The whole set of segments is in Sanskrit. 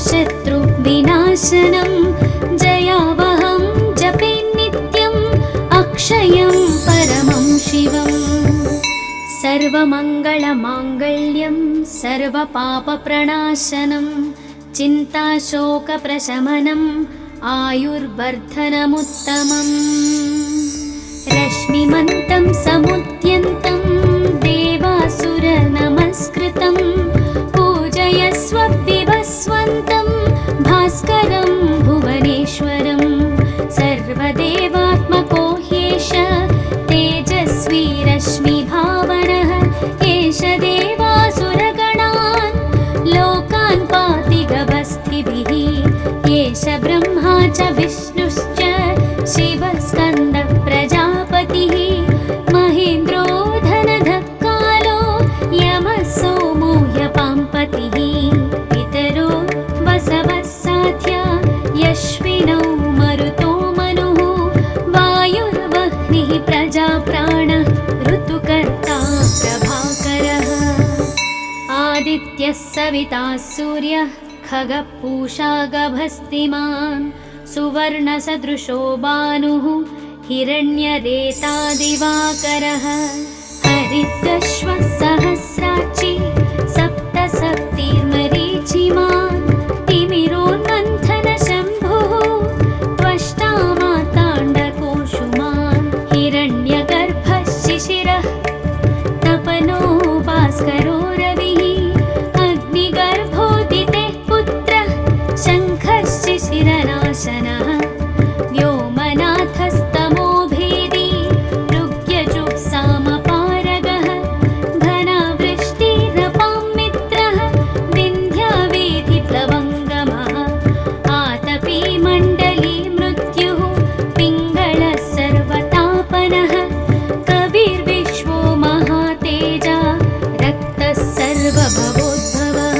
सर्वशत्रुविनाशनं जयावहं जपे नित्यम् अक्षयं परमं शिवम्। सर्वमङ्गलमाङ्गल्यं सर्वपापप्रणाशनं चिन्ताशोकप्रशमनम् आयुर्वर्धनमुत्तमम्। रश्मिमन्तं समुद्यन्तं देवासुरनमस्कृतं पूजयस्व विवस्वन्तं भास्करं भुवनेश्वरं। सर्वदेवात्मको ह्येष तेजस्वी रश्मिभावनः एष देवासुरगणान् लोकान् पाति गभस्तिभिः। एष ब्रह्मा च विष्णुश्च शिवस्कन्दः प्रजापतिः महेन्द्रो धनधः कालो यमः सोमो ह्यपाम्पतिः। पितरो वसवः साध्या यश्विनौ मरुतो मनुः वायुर्वह्निः प्रजाप्राणः ऋतुकर्ता प्रभाकरः। आदित्यः सविता सूर्यः खगः पूषा गभस्तिमान् सुवर्णसदृशो भानुः हिरण्यरेता दिवाकरः। हरितश्वः सहस्राक्षी सप्तशक्तिर्मरीचिमान् तिमिरोन्मन्थनशम्भुः त्वष्टा मार्ताण्डकोशुमान्। हिरण्यगर्भः शिशिरः तपनो भास्करो रविः अग्निगर्भोदितेः पुत्रः शङ्खः शिशिरनाशनः। व्योमनाथस्तमो भेदी ऋग्यजुःसामपारगः घनावृष्टिरपां मित्रः विन्ध्यावेधिप्लवङ्गमः। आतपी मण्डली मृत्युः पिङ्गलः सर्वतापनः कविर्विश्वो महातेजा रक्तः सर्वभवोद्भवः।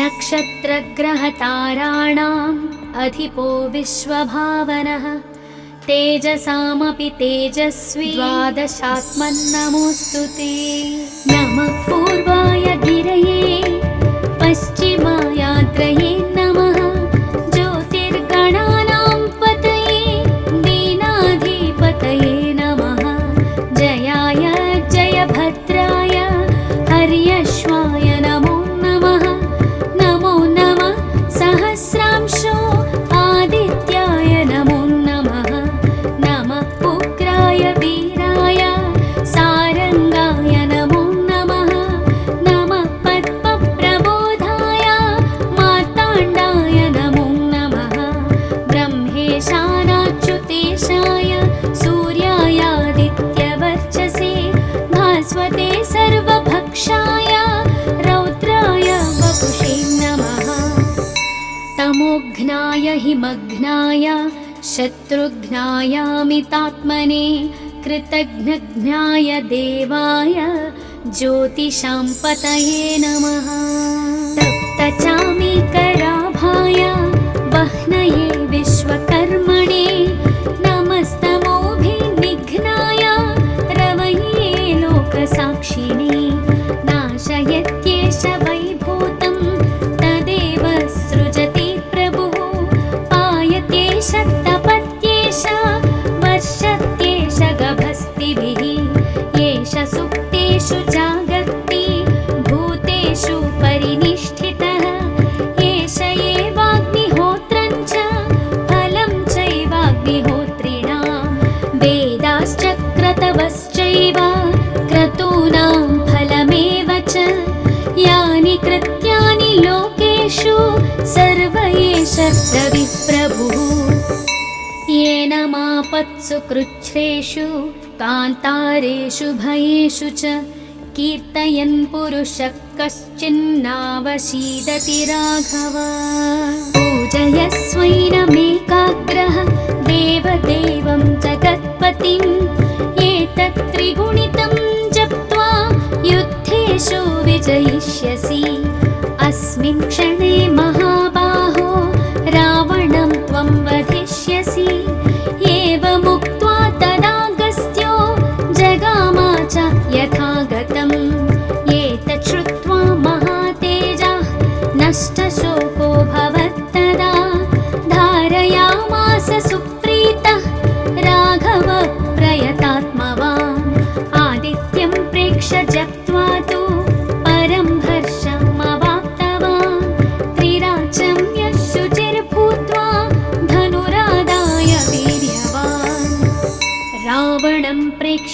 नक्षत्रग्रहताराणाम् अधिपो विश्वभावनः तेजसामपि तेजस्वी द्वादशात्मन्नमोऽस्तु ते। नमः पूर्वाय गिरये पश्चिमायात्रये नमः ज्योतिर्गणानां पतये दीनाधिपतये नमः। जयाय जयभद्राय हर्यश्वाय नमो नमः। नमो नमः सहस्रांशो आदित्याय नमो नमः। नमः उग्राय वीराय सारंगाय नमो नमः। नमः पद्मप्रबोधाय मार्ताण्डाय नमो नमः। ब्रह्मेशानाच्युतेशाय सूर्यायादित्यवर्चसे भास्वते सर्वभक्षाय रौद्राय वपुषे नमः। तमोघ्नाय हिमघ्नाय शत्रुघ्नायामितात्मने कृतघ्नघ्नाय देवाय ज्योतिषां पतये नमः। तप्तचामीकराभाय वह्नये विश्वकर्मणे नमस्तमोभिनिघ्नाय रवये लोकसाक्षिणे। नाशयत्येष वैभूतं तदेव सृजति प्रभुः पायत्येष तपत्येष वर्षत्येष गभस्तिभिः। एष सुप्तेषु जागर्ति भूतेषु परिनिष्ठितः। एष एवाग्निहोत्रं च फलं चैवाग्निहोत्रिणां वेदाश्च क्रतवश्चैव क्रतूनां फलमेव च। यानि कृत्यानि लोकेषु सर्व एष प्रभुः। येन मापत्सु कृच्छ्रेषु कान्तारेषु भयेषु च कीर्तयन् पुरुषः कश्चिन्नावशीदति राघव। पूजयस्वैनमेकाग्रः देवदेवं जगत्पतिम् एतत् त्रिगुणितं जप्त्वा युद्धेषु विजयिष्यसि। अस्मिन् क्षणे महाबाहो रावणं त्वं वधिष्यसि। एवमुक्त्वा तदागस्त्यो जगामा च यथागतम्। एतत् श्रुत्वा महातेजः नष्टशोको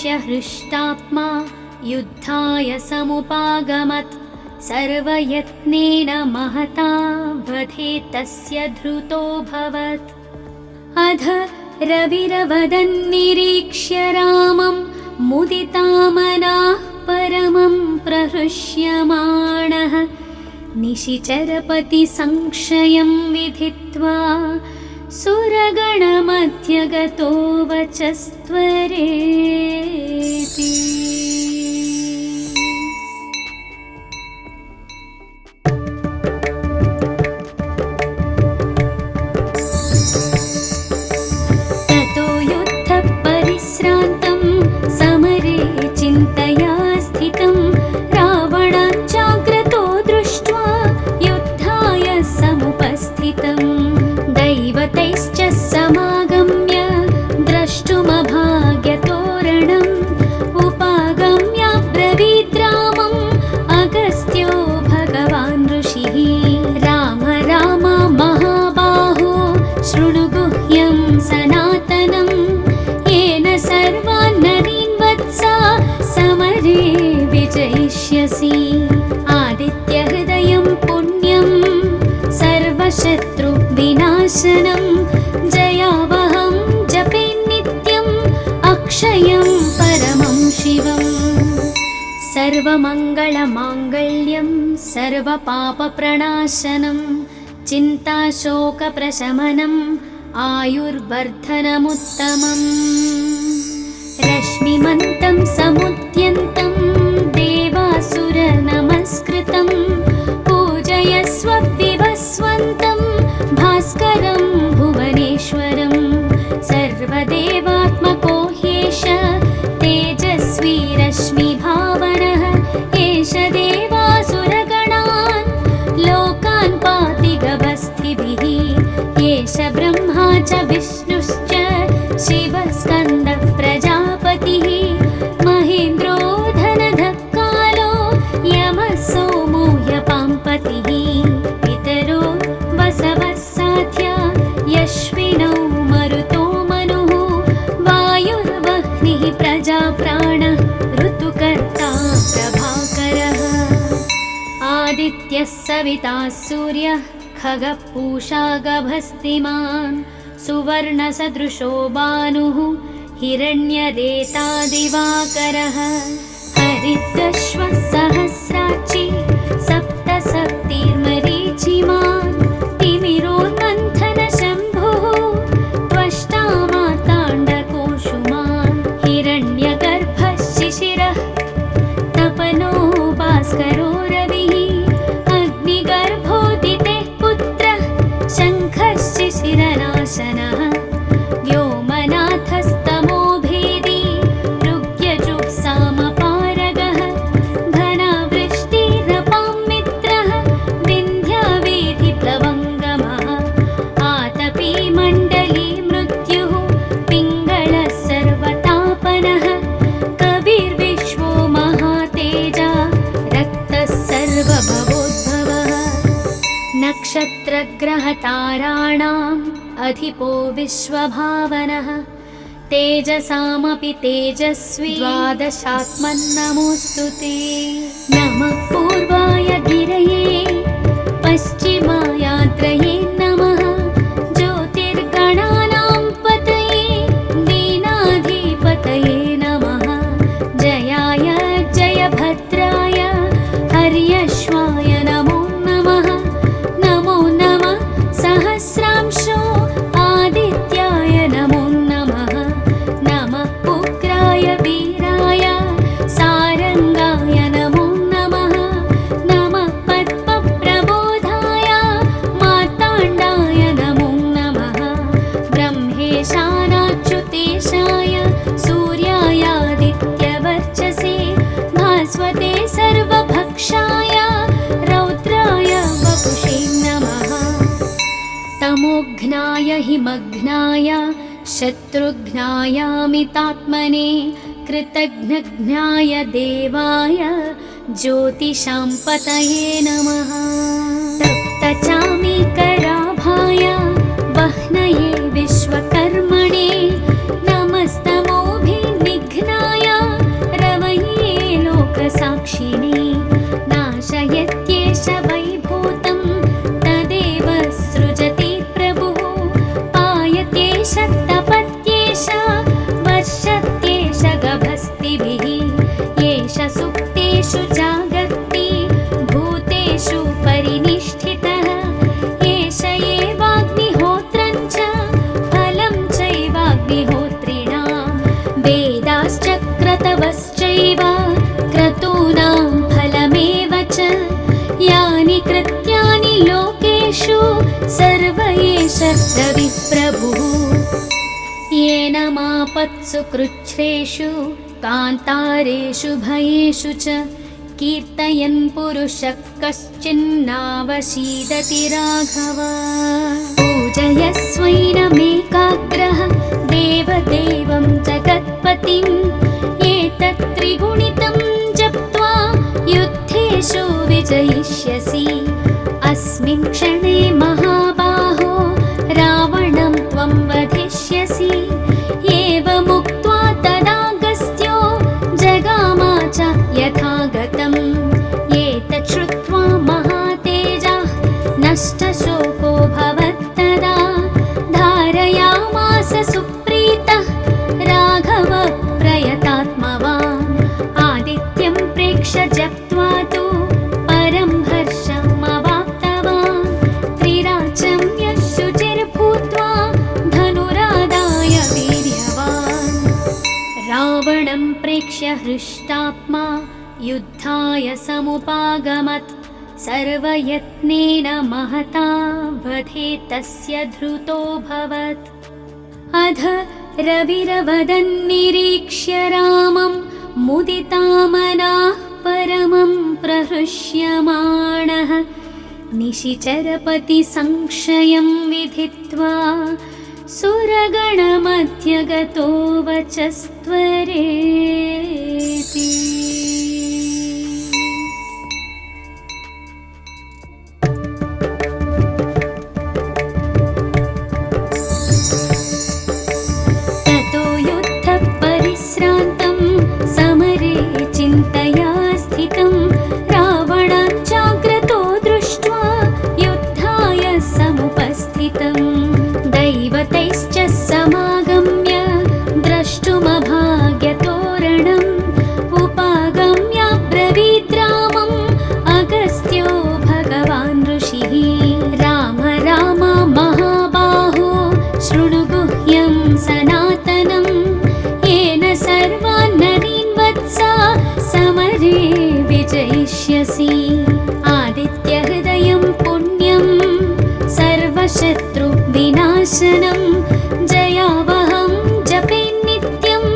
विचिन्त्य हृष्टात्मा युद्धाय समुपागमत् सर्वयत्नेन महता वधे तस्य धृतोऽभवत्। अध रविरवदन्निरीक्ष्य रामं मुदितामनाः परमं प्रहृष्यमाणः निशिचरपतिसंक्षयं विधित्वा सुरगणमध्यगतो वचस्त्वरेति। ततो युद्धपरिश्रान्तं समरे चिन्तया स्थितं रावणाञ्चाग्रतो दृष्ट्वा युद्धाय समुपस्थितं दैवतैश्च समागम्य द्रष्टुमभाग्यतोरणम् उपागम्य ब्रवीद् रामम् अगस्त्यो भगवान् ऋषिः राम राम महाबाहो शृणु गुह्यं सनातनं येन सर्वान् नरीन् वत्सा समरे विजयिष्यसि। आदित्यहृदयं पुण्यं सर्वशत्रुविनाशनं जयावहं जपे नित्यम् अक्षयं परमं शिवम्। सर्वमङ्गलमाङ्गल्यं सर्वपापप्रणाशनं चिन्ताशोकप्रशमनम् आयुर्वर्धनमुत्तमम्। रश्मिमन्तं समुद्यन्तं देवासुरनमस्कृतं पूजयस्व विवस्वन्तं भास्करं भुवनेश्वरं सर्वदेवात्मको ह्येष तेजस्वी रश्मिभावनः एष देवासुरगणान् लोकान् पाति गभस्तिभिः एष ब्रह्मा च विष्णुश्च शिवस्कन्दः प्रजापतिः महेन्द्रो धनधः कालो यमः सोमो ह्यपाम्पतिः पितरो वसवः साध्या यश्विनौ मरुतो मनुः वायुर्वह्निः प्रजाप्राणः ऋतुकर्ता प्रभाकरः आदित्यः सविता सूर्यः खगः पूषा गभस्तिमान् सुवर्णसदृशो भानुः हिरण्यरेता दिवाकरः हरितश्वः सहस्राक्षी सप्तसप्तिर्मरीचिमान् तिमिरोन्मन्थनशम्भुः त्वष्टा मार्ताण्डकोशुमान् हिरण्यगर्भः शिशिरः तपनो भास्करो रविः अग्निगर्भोदितेः पुत्रः शङ्खः शिशिरनाशनः व्योमनाथस्तमो भेदी ऋग्यजुःसामपारगः घनावृष्टिरपां मित्रः विन्ध्यावेधिप्लवङ्गमः आतपी मण्डली मृत्युः पिङ्गळः सर्वतापनः कविर्विश्वो महातेजा रक्तः सर्वभवोद्भवः नक्षत्रग्रहताराणाम् अधिपो विश्वभावनः तेजसामपि तेजस्वी द्वादशात्मन्नमोऽस्तु ते। नमः पूर्वाय गिरये पश्चिमायात्रये नमः ज्योतिर्गणानां पतये दीनाधिपतये नमः जयाय जयभद्राय हर्यश्वाय नमो नमः नमो नमः सहस्रांशो आदित्याय नमो नमः नमः उग्राय वीराय सारङ्गाय नमो नमः नमः पद्मप्रबोधाय मार्ताण्डाय नमो नमः ब्रह्मेशानाच्युतेशाय सूर्यायादित्यवर्चसे भास्वते सर्वभक्षाय रौद्राय वपुषे नमः तमोघ्नाय हिमघ्नाय शत्रुघ्नायामितात्मने कृतघ्नघ्नाय देवाय ज्योतिषां पतये नमः तप्तचामीकराभाय वह्नये विश्वकर्मणे नमस्तमोभिनिघ्नाय कृत्यानि लोकेषु सर्व एष रविप्रभुः येन मापत्सु कृच्छ्रेषु कान्तारेषु भयेषु च कीर्तयन् पुरुषः कश्चिन्नावशीदति राघव पूजयस्वैनमेकाग्रः देवदेवं जगत्पतिम् एतत् त्रिगुणितं जप्त्वा युद्धेषु विजयिष्यसि अस्मिन् क्षणे महाबाहो रावणं त्वं वधिष्यसि एवमुक्त्वा तदागस्त्यो जगामा च यथागतम् एतत् श्रुत्वा महातेजः नष्टशोको भवत्तदा धारयामास सुप्रीतः राघव प्रयतात्मवान् आदित्यं प्रेक्ष्य जप्त्वा तु परं हर्षमवाप्तवान् त्रिराचं यशुचिर्भूत्वा धनुरादाय वीर्यवान् रावणं प्रेक्ष्य हृष्टात्मा युद्धाय समुपागमत् सर्वयत्नेन महता वधे तस्य धृतोऽभवत् अध रविरवदन्निरीक्ष्य रामं मुदितामनाः परमं प्रहृष्यमाणः निशिचरपतिसंशयं विधित्वा सुरगणमध्यगतो वचस्त्वरेति ततो युद्धः परिश्रान्तं समरे चिन्तया स्थितं रावणाच्चाग्रतो दृष्ट्वा युद्धाय समुपस्थितं दैवतैश्च समागम्य द्रष्टुमभाग्यतोरणम् उपागम्य ब्रवीद्रामम् अगस्त्यो भगवान् ऋषिः राम राम महाबाहो शृणु गुह्यं सनातनं येन सर्वान् नरीन् वत्सा समरे विजयिष्यसि आदित्यहृदयं पुण्यं सर्वशत्रुविनाशनं जयावहं जपे नित्यम्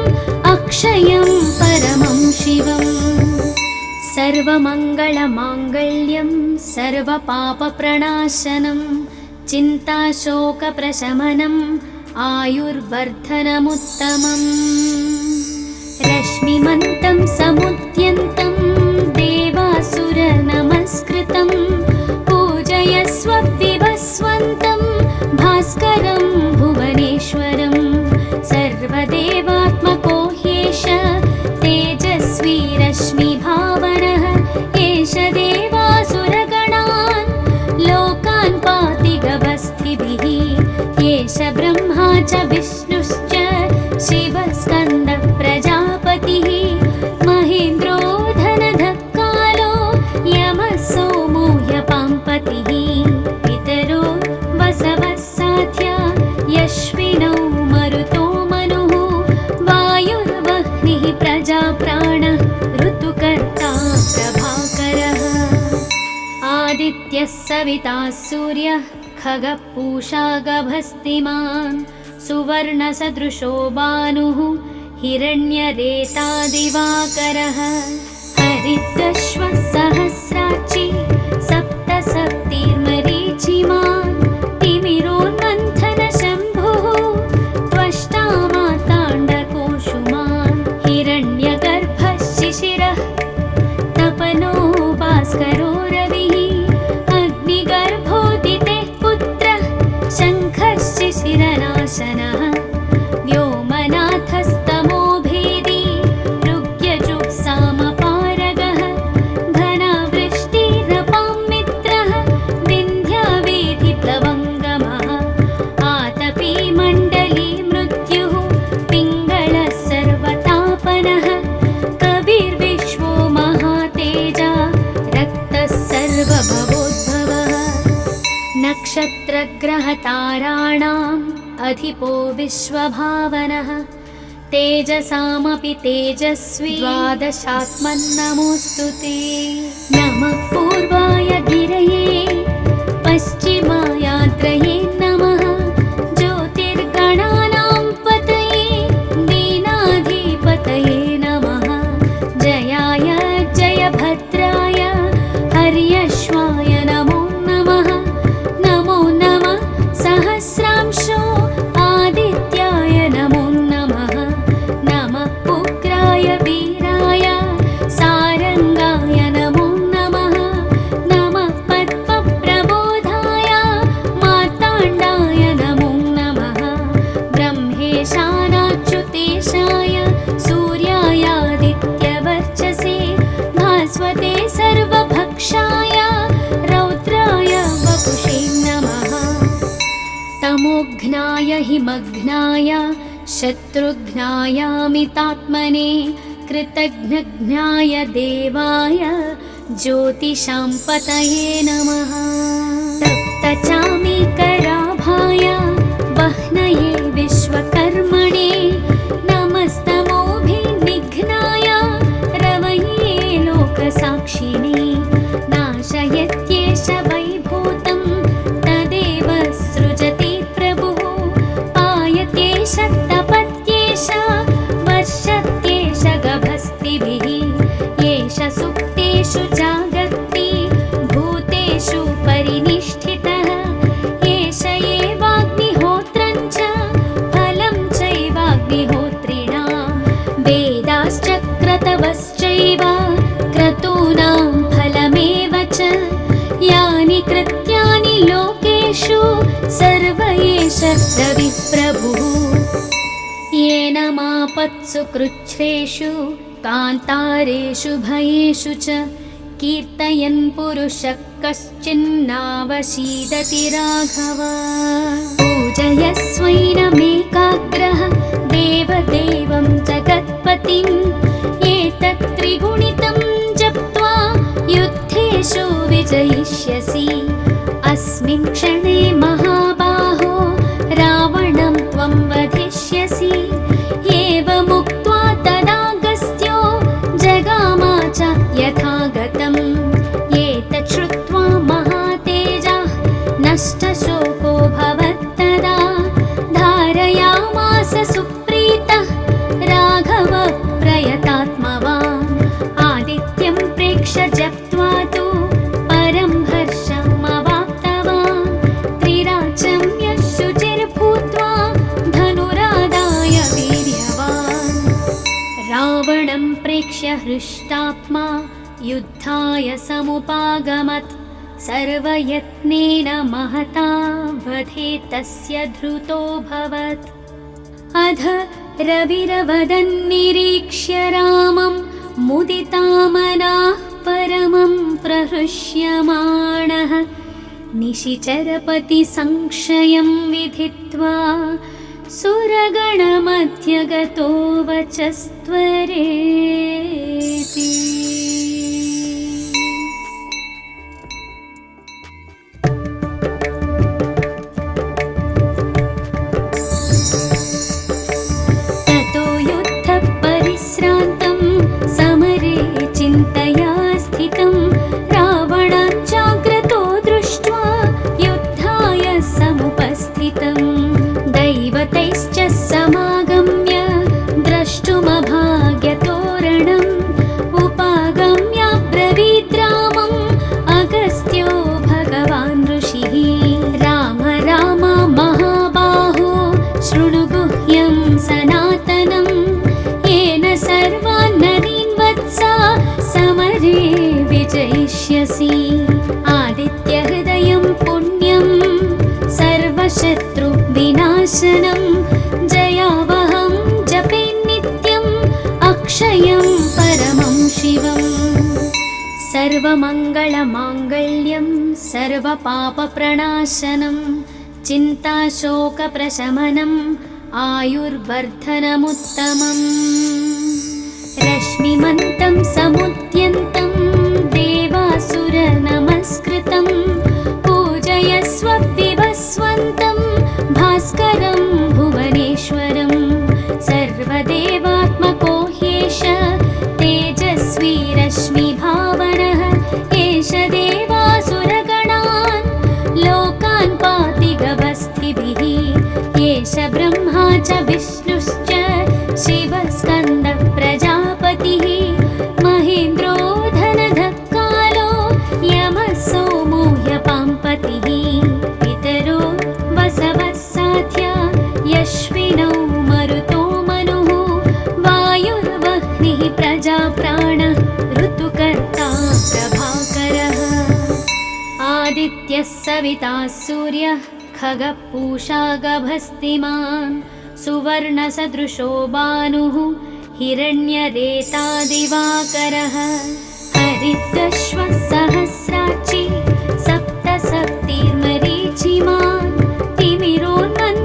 अक्षयं परमं शिवम् सर्वमङ्गलमाङ्गल्यं सर्वपापप्रणाशनं चिन्ताशोकप्रशमनम् आयुर्वर्धनमुत्तमम् रश्मिमन्तं समुद्यन्तं देवासुरनमस्कृतं पूजयस्व विवस्वन्तं भास्करं भुवनेश्वरं सर्वदेवात्मको ह्येष तेजस्वी रश्मिभावनः एष देवासुरगणान् लोकान् पाति गवस्थिभिः एष ब्रह्मा च विष्णुश्च शिवस्कन्दः प्रजापतिः महेन्द्रो धनधः कालो यमः सोमो ह्यपाम्पतिः पितरो वसवः साध्या यश्विनौ मरुतो मनुः वायुर्वह्निः प्रजाप्राणः ऋतुकर्ता प्रभाकरः आदित्यः सविता सूर्यः खगः पूषा गभस्तिमान् सुवर्णसदृशो भानुः हिरण्यरेता दिवाकरः हरितश्वः सहस्राक्षी सप्तसप्तिर्मरीचिमान् तिमिरोन्मन्थनशम्भुः त्वष्टा माताण्डकोशुमान् हिरण्यगर्भः शिशिरः तपनो भास्करो रविः अग्निगर्भोदितेः पुत्रः शङ्खः शिशिरनाशनः व्योमनाथस्तमो भेदी ऋग्यजुक्सामपारगः घनावृष्टिरपां मित्रः विन्ध्यावेधिप्लवङ्गमः आतपी मण्डली मृत्युः पिङ्गलः सर्वतापनः कविर्विश्वो महातेजा रक्तः सर्वभवोद्भवः नक्षत्रग्रहताराणाम् अधिपो विश्वभावनः तेजसामपि तेजस्वी द्वादशात्मन्नमोऽस्तु ते नमः पूर्वाय गिरये तमोघ्नाय हिमघ्नाय शत्रुघ्नायामितात्मने कृतघ्नघ्नाय देवाय ज्योतिषां पतये नमः। तप्तचामीकराभाय वह्नये विश्वकर्मणे नमस्तमोभिनिघ्नाय रवये लोकसाक्षिणे नाशयत्येष वैभूतं तदेव सृजति प्रभुः पायत्येष तपत्येष वर्षत्येष गभस्तिभिः येष सुप्तेषु जागर्ति भूतेषु परिनिष्ठितः एष एवाग्निहोत्रं च फलं चैवाग्निहोत्रिणां वेदाश्च क्रतवश्चैव क्रतूनां फलमेव च यानि कृत्यानि लोकेषु सर्व एष रविप्रभुः येन मापत्सु कृच्छ्रेषु कान्तारेषु भयेषु च कीर्तयन् पुरुषः कश्चिन्नावशीदति राघव। पूजयस्वैनमेकाग्रः देवदेवं जगत्पतिम् एतत् त्रिगुणितं जप्त्वा युद्धेषु विजयिष्यसि अस्मिन् क्षणे महाबाहो रावणं त्वं वधिष्यसि एवमुक्त्वा तदागस्त्यो जगामा च यथागतम् एतत् श्रुत्वा महातेजः नष्टशोको भवत्तदा धारयामास सुप्रीतः राघवः प्रयतात्मवान् आदित्यं प्रेक्ष्य जप्त्वा तु परं हर्षमवाप्तवान् त्रिराचम्य शुचिर्भूत्वा धनुरादाय वीर्यवान् रावणं प्रेक्ष्य हृष्टात्मा युद्धाय समुपागमत् सर्वयत्नेन महता वधे तस्य धृतोऽभवत् अध रविरवदन्निरीक्ष्य रामं मुदितामनाः परमं प्रहृष्यमाणः निशिचरपतिसंशयं विधित्वा सुरगणमध्यगतो वचस्त्वरेति। ततो युद्धपरिश्रान्तं समरे चिन्तया स्थितं रावणाच्चाग्रतो दृष्ट्वा युद्धाय समुपस्थितं दैवतैश्च समागम्य द्रष्टुमभाग्यतोरणम् उपागम्य ब्रवीद् रामम् अगस्त्यो भगवान् ऋषिः राम राम महाबाहो शृणु गुह्यं सनातनं येन सर्वान् नदीन् वत्सा समरे विजयिष्यसि आदित्यहृदयं पुण्यं सर्वशत्रुविनाशनं जयावहं जपे नित्यम् अक्षयं परमं शिवम् सर्वमङ्गलमाङ्गल्यं सर्वपापप्रणाशनं चिन्ताशोकप्रशमनम् आयुर्वर्धनमुत्तमम् रश्मिमन्तं समुद्यन्तं देवासुरनमस्कृतं पूजयस्व विवस्वन्तं भास्करं भुवनेश्वरं सर्वदेवात्मको ह्येष तेजस्वी रश्मिभावनः एष देवासुरगणान् लोकान् पाति गभस्तिभिः एष ब्रह्मा च विष्णुश्च शिवस्कन्दः प्रजापतिः महेन्द्रो धनधः कालो यमः सोमो ह्यपाम्पतिः पितरो वसवः साध्या यश्विनौ मरुतो मनुः वायुर्वह्निः प्रजाप्राणः ऋतुकर्ता प्रभाकरः आदित्यः सविता सूर्यः खगः पूषा गभस्तिमान् सुवर्णसदृशो भानुः हिरण्यरेता दिवाकरः हरितश्वः सहस्राक्षी सप्तसप्तिर्मरीचिमान् तिमिरोन्मन्द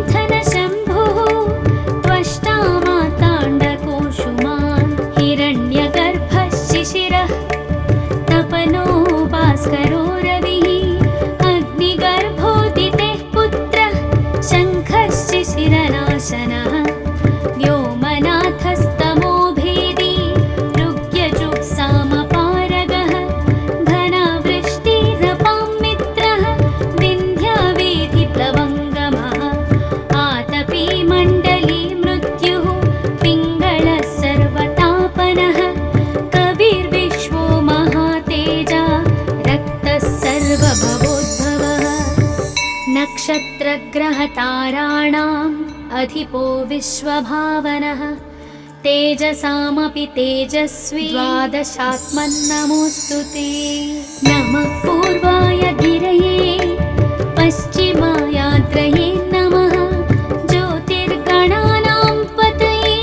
प्रभवोद्भवः नक्षत्रग्रहताराणाम् अधिपो विश्वभावनः तेजसामपि तेजस्वी द्वादशात्मन्नमोऽस्तु ते नमः पूर्वाय गिरये पश्चिमायात्रये नमः ज्योतिर्गणानां पतये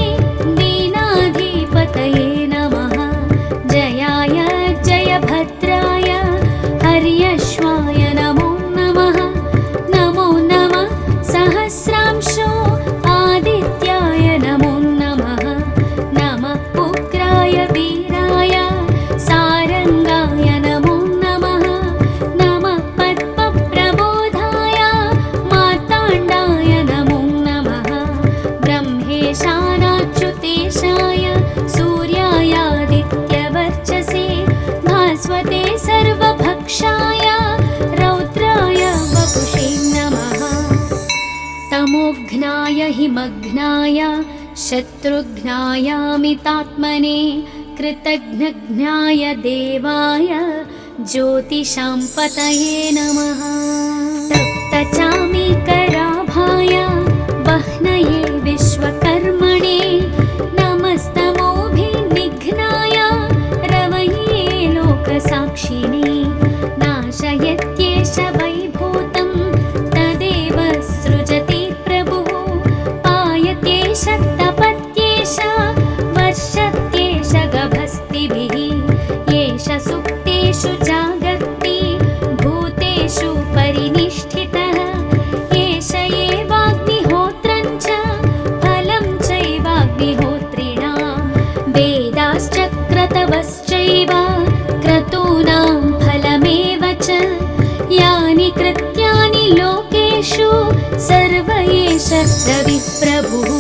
दीनाधिपतये नमः जयाय जयभद्राय हर्यश्वाय नमो नमः नमो नमः सहस्रांशो आदित्याय नमो नमः नमः उग्राय वीराय सारंगाय नमो नमः नमः पद्मप्रबोधाय मार्ताण्डाय नमो नमः ब्रह्मेशानाच्युतेशाय सूर्यायादित्यवर्चसे भास्वते सर्वभक्षाय रौद्राय वपुषे नमः तमोघ्नाय हिमघ्नाय शत्रुघ्नायामितात्मने कृतघ्नघ्नाय देवाय ज्योतिषां पतये नमः तप्तचामीकराभाय वह्नये विश्वकर्मणे नमस्तमोभिनिघ्नाय रवये लोकसाक्षिणे नाशयत्येष वैभूतं तदेव सृजति प्रभुः पायत्येष तपत्येष वर्षत्येष गभस्तिभिः येष सुप्तेषु जागर्ति भूतेषु परिनिष्ठितः एष एवाग्निहोत्रं च फलं चैवाग्निहोत्रिणां वेदाश्च क्रतवश्चैव क्रतूनां फलमेव च यानि कृत्यानि लोकेषु सर्व एष रविप्रभुः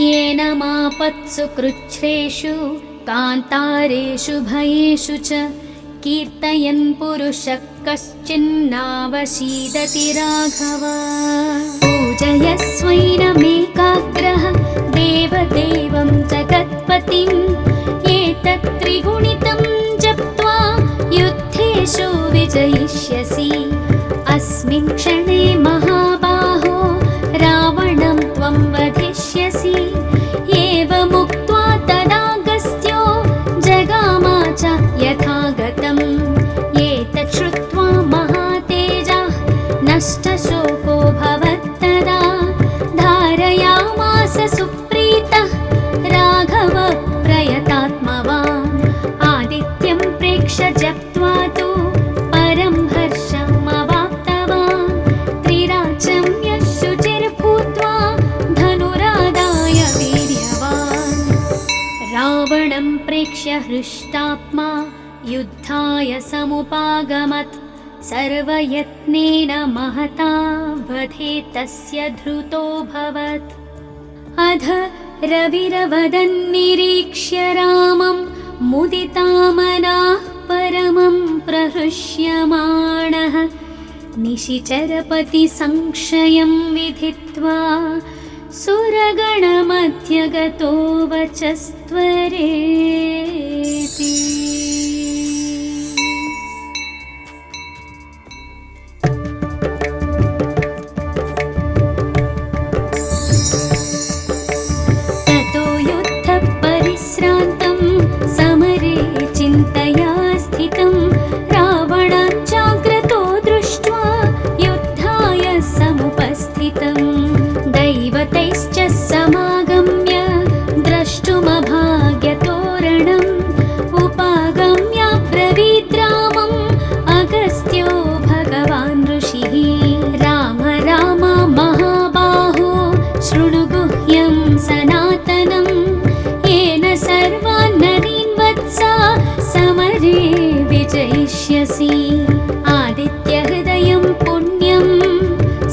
येन मापत्सु कृच्छ्रेषु कान्तारेषु भयेषु च कीर्तयन् पुरुषः कश्चिन्नावशीदति राघव पूजयस्वैनमेकाग्रः देवदेवं जगत्पतिम् एतत् त्रिगुणितं जप्त्वा युद्धेषु विजयिष्यसि अस्मिन् क्षणे महाबाहो रावणं त्वं वधिष्यसि एवमुक्त्वा तदागस्त्यो जगामा च यथागतम् एतत् श्रुत्वा महातेजः नष्टशोको भवत्तदा धारयामास सुप्रीतः राघवः प्रयतात्मवान् आदित्यं प्रेक्ष्य जप्त्वा तु परं हर्षमवाप्तवान् त्रिराचं यः शुचिर्भूत्वा धनुरादाय वीर्यवान् रावणं प्रेक्ष्य हृष्टात्मा युद्धाय समुपागमत् सर्वयत्नेन महता वधे तस्य धृतोऽभवत् अध रविरवदन्निरीक्ष्य रामं मुदितामनाः परमं प्रहृष्यमाणः निशिचरपतिसंक्षयं विधित्वा सुरगणमध्यगतो वचस्त्वरेति ततो युद्धपरिश्रान्तं समरे चिन्तया स्थितं रावणाञ्चाग्रतो दृष्ट्वा युद्धाय समुपस्थितं दैवतैश्च समागम्य द्रष्टुमभाग्यतोरणम् उपागम्य ब्रवीद्रामम् अगस्त्यो भगवान् ऋषिः राम राम महाबाहो शृणु गुह्यं सनातनं येन सर्वान् नरीन् वत्सा समरे विजयिष्यसि आदित्यहृदयं पुण्यं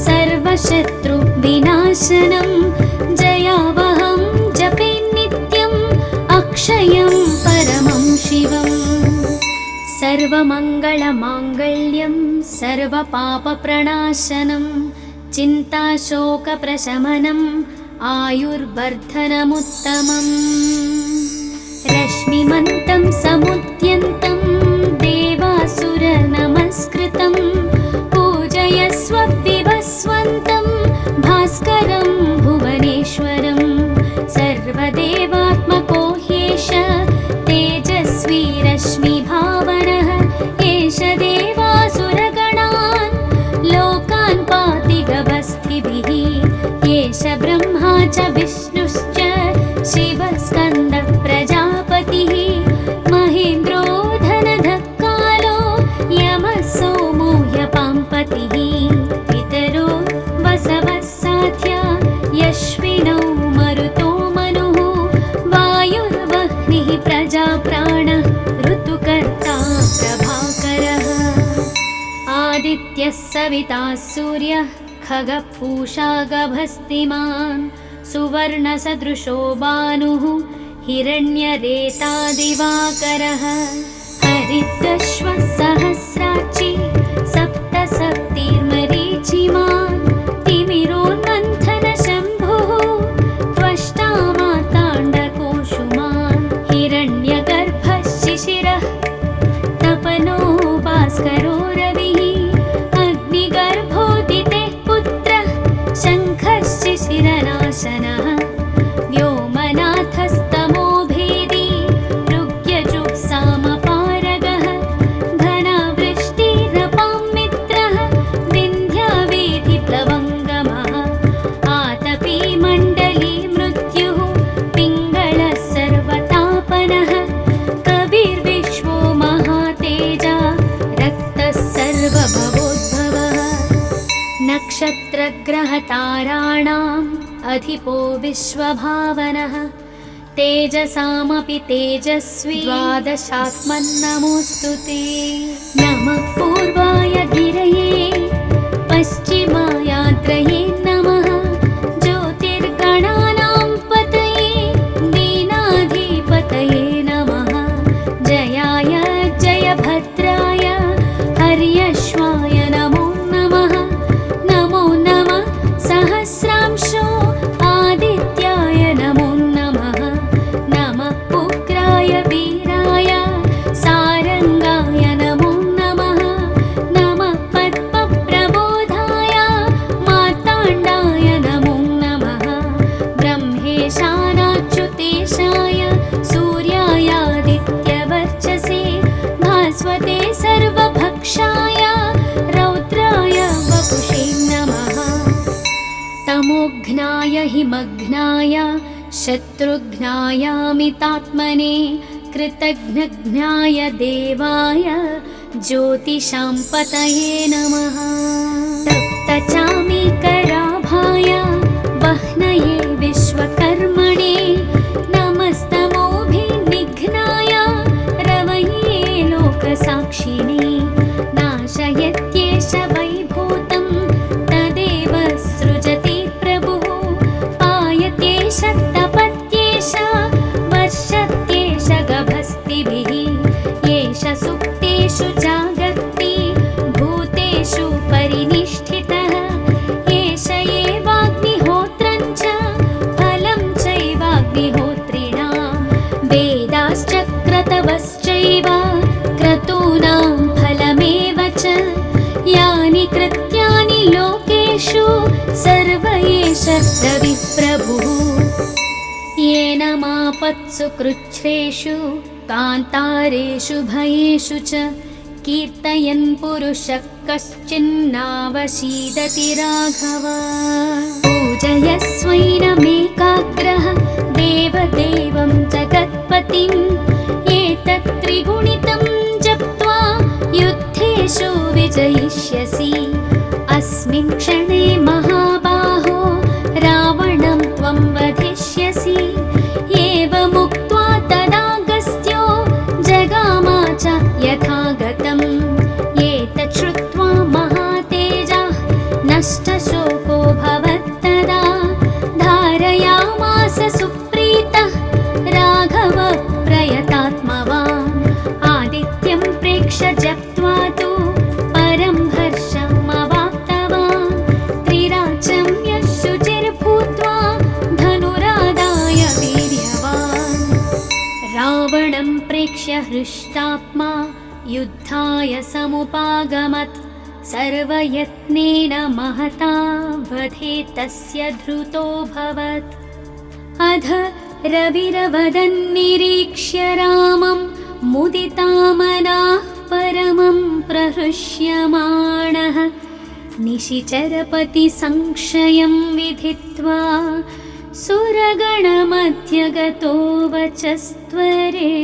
सर्वशत्रुविनाशनं जयावहं जपे नित्यम् अक्षयं परमं शिवम् सर्वमङ्गलमाङ्गल्यं सर्वपापप्रणाशनं चिन्ताशोकप्रशमनम् आयुर्वर्धनमुत्तमम् रश्मिमन्तं समुद्यन्तं देवासुरनमस्कृतं आदित्यः सविता सूर्यः खगपूषा गभस्तिमान् सुवर्णसदृशो भानुः हिरण्यरेता दिवाकरः हरितश्वः सहस्राक्षी सप्तसप्तिर्मरीचिमान् तिमिरोन्मन्थनशम्भुः त्वष्टा मार्ताण्डकोशुमान् हिरण्यगर्भः शिशिरः तपनो भास्करो रविः अग्निगर्भोदितेः पुत्रः शङ्खः शिशिरनाशनः व्योमनाथस्तमो भेदी ऋग्यजुःसामपारगः घनावृष्टिरपां मित्रः विन्ध्यावेधिप्लवङ्गमः आतपी मण्डली मृत्युः पिङ्गळः सर्वतापनः कविर्विश्वो महातेजा रक्तः सर्वभवोद्भवः नक्षत्रग्रहताराणाम् अधिपो विश्वभावनः तेजसामपि तेजस्वी द्वादशात्मन्नमोऽस्तु ते नमः पूर्वाय गिरये पश्चिमायाद्रये नमः ज्योतिर्गणानां पतये दीनाधिपतये नमः जयाय जयभद्राय हर्यश्वाय नमो नमः नमो नमः सहस्रांशो आदित्याय नमो नमः नमः उग्राय वीराय सारङ्गाय नमो नमः नमः पद्मप्रबोधाय मार्ताण्डाय नमो नमः ब्रह्मेशानाच्युतेशाय सूर्यायादित्यवर्चसे भास्वते सर्वभक्षाय रौद्राय वपुषे नमः तमोघ्नाय हिमघ्नाय शत्रुघ्नायामितात्मने कृतघ्नघ्नाय देवाय ज्योतिषां पतये नमः तप्तचामीकराभाय वह्नये विश्वकर्मणे नमस्तमोभिनिघ्नाय रवये लोकसाक्षिणे नाशयत्येष वैभूतं तदेव सृजति प्रभुः पायत्येष तपत्येष वर्षत्येष गभस्तिभिः येष सुप्तेषु जागर्ति भूतेषु परिनिष्ठितः एष एवाग्निहोत्रं च फलं चैवाग्निहोत्रिणां वेदाश्चक्रतवश्चैव क्रतूनां फलमेव च यानि कृत्यानि लोकेषु सर्व एष रविप्रभुः येन मापत्सु कृच्छ्रेषु कान्तारेषु भयेषु च कीर्तयन् पुरुषः कश्चिन्नावशीदति राघव पूजयस्वैनमेकाग्रः देवदेवं जगत्पतिम् एतत् त्रिगुणितं जप्त्वा युद्धेषु विजयिष्यसि अस्मिन् क्षणे महाबाहो रावणं त्वं वधिष्यसि एवमुक्त्वा तदागस्त्यो जगामा च यथागतम् एतत् श्रुत्वा महातेजः नष्टशोको भवत्तदा धारयामास सुप्रीतः राघव प्रयतात्मवान् आदित्यं प्रेक्ष्य जप्त्वा तु परं हर्षमवाप्तवान् त्रिराचं यः शुचिर्भूत्वा धनुरादाय वीर्यवान् रावणं प्रेक्ष्य हृष्टात्मा युद्धाय समुपागमत् सर्वयत्नेन महता वधे तस्य धृतोऽभवत् अध रविरवदन्निरीक्ष्य रामं मुदितामनाः परमं प्रहृष्यमाणः निशिचरपतिसंशयं विधित्वा सुरगणमध्यगतो वचस्त्वरेति।